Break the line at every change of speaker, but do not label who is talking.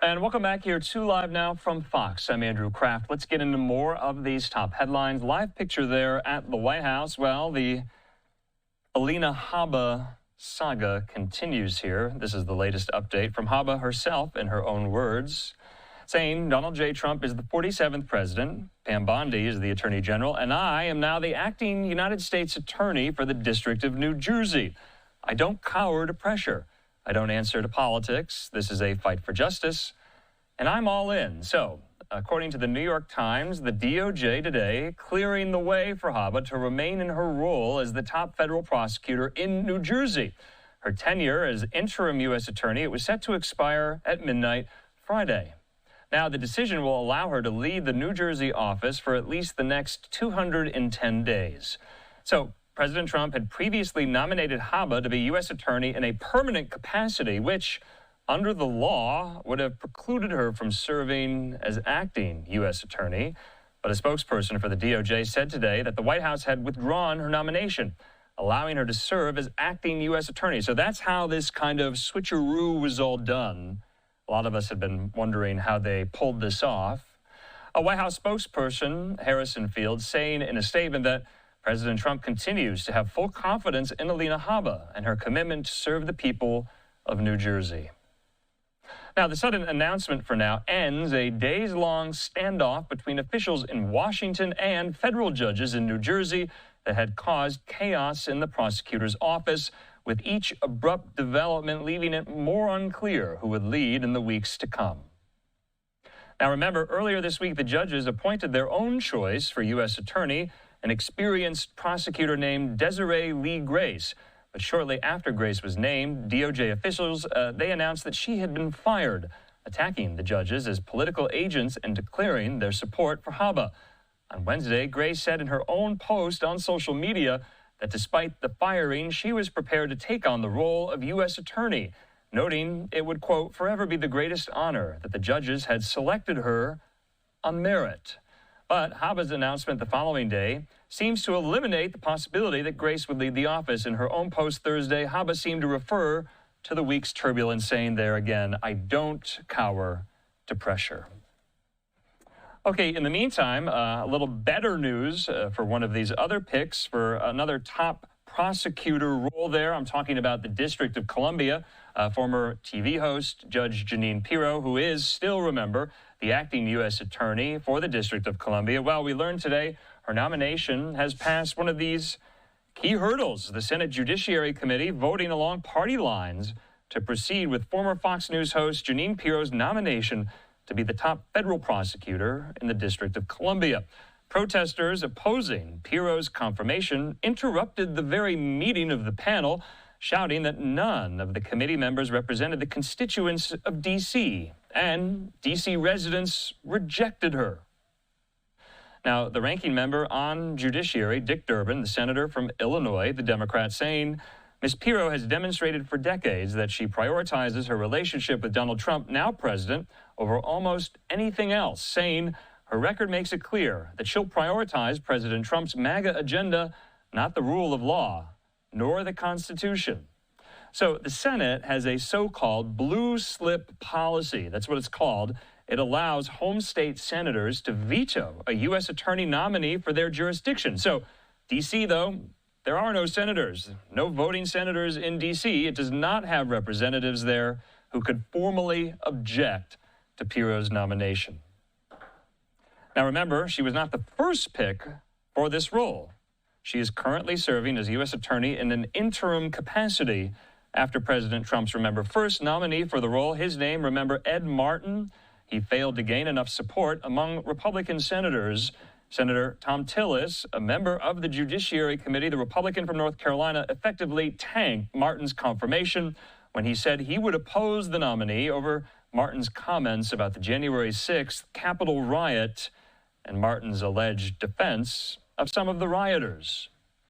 And welcome back here to Live Now from Fox. I'm Andrew Kraft. Let's get into more of these top headlines. Live picture there at the White House. Well, the Alina Habba saga continues here. This is the latest update from Habba herself in her own words, saying Donald J. Trump is the 47th president, Pam Bondi is the attorney general, and I am now the acting United States attorney for the District of New Jersey. I don't cower to pressure. I don't answer to politics. This is a fight for justice, and I'm all in. So, according to the New York Times, the DOJ today clearing the way for Habba to remain in her role as the top federal prosecutor in New Jersey. Her tenure as interim U.S. attorney, it was set to expire at midnight Friday. Now, the decision will allow her to lead the New Jersey office for at least the next 210 days. So, President Trump had previously nominated Habba to be U.S. attorney in a permanent capacity, which, under the law, would have precluded her from serving as acting U.S. attorney. But a spokesperson for the DOJ said today that the White House had withdrawn her nomination, allowing her to serve as acting U.S. attorney. So that's how this kind of switcheroo was all done. A lot of us had been wondering how they pulled this off. A White House spokesperson, Harrison Fields, saying in a statement that President Trump continues to have full confidence in Alina Habba and her commitment to serve the people of New Jersey. Now, the sudden announcement for now ends a days-long standoff between officials in Washington and federal judges in New Jersey that had caused chaos in the prosecutor's office, with each abrupt development leaving it more unclear who would lead in the weeks to come. Now, remember, earlier this week, the judges appointed their own choice for U.S. attorney, an experienced prosecutor named Desiree Leigh Grace. But shortly after Grace was named, DOJ officials, they announced that she had been fired, attacking the judges as political agents and declaring their support for Habba. On Wednesday, Grace said in her own post on social media that despite the firing, she was prepared to take on the role of U.S. attorney, noting it would, quote, forever be the greatest honor that the judges had selected her on merit. But Habba's announcement the following day seems to eliminate the possibility that Grace would leave the office. In her own post Thursday, Habba seemed to refer to the week's turbulence, saying there again, I don't cower to pressure. Okay, in the meantime, a little better news for one of these other picks for another top prosecutor role there. I'm talking about the District of Columbia. Former TV host Judge Jeanine Pirro, who is still, remember, the acting U.S. attorney for the District of Columbia. Well, we learned today her nomination has passed one of these key hurdles. The Senate Judiciary Committee voting along party lines to proceed with former Fox News host Jeanine Pirro's nomination to be the top federal prosecutor in the District of Columbia. Protesters opposing Pirro's confirmation interrupted the very meeting of the panel, shouting that none of the committee members represented the constituents of D.C., and D.C. residents rejected her. Now, the ranking member on Judiciary, Dick Durbin, the senator from Illinois, the Democrat, saying Ms. Pirro has demonstrated for decades that she prioritizes her relationship with Donald Trump, now president, over almost anything else, saying her record makes it clear that she'll prioritize President Trump's MAGA agenda, not the rule of law, nor the Constitution. So the Senate has a so-called blue slip policy. That's what it's called. It allows home state senators to veto a U.S. attorney nominee for their jurisdiction. So D.C., though, there are no senators, no voting senators in D.C. It does not have representatives there who could formally object to Pirro's nomination. Now, remember, she was not the first pick for this role. She is currently serving as U.S. attorney in an interim capacity after President Trump's, remember, first nominee for the role. His name, remember, Ed Martin. He failed to gain enough support among Republican senators. Senator Thom Tillis, a member of the Judiciary Committee, the Republican from North Carolina, effectively tanked Martin's confirmation when he said he would oppose the nominee over Martin's comments about the January 6th Capitol riot and Martin's alleged defense of some of the rioters.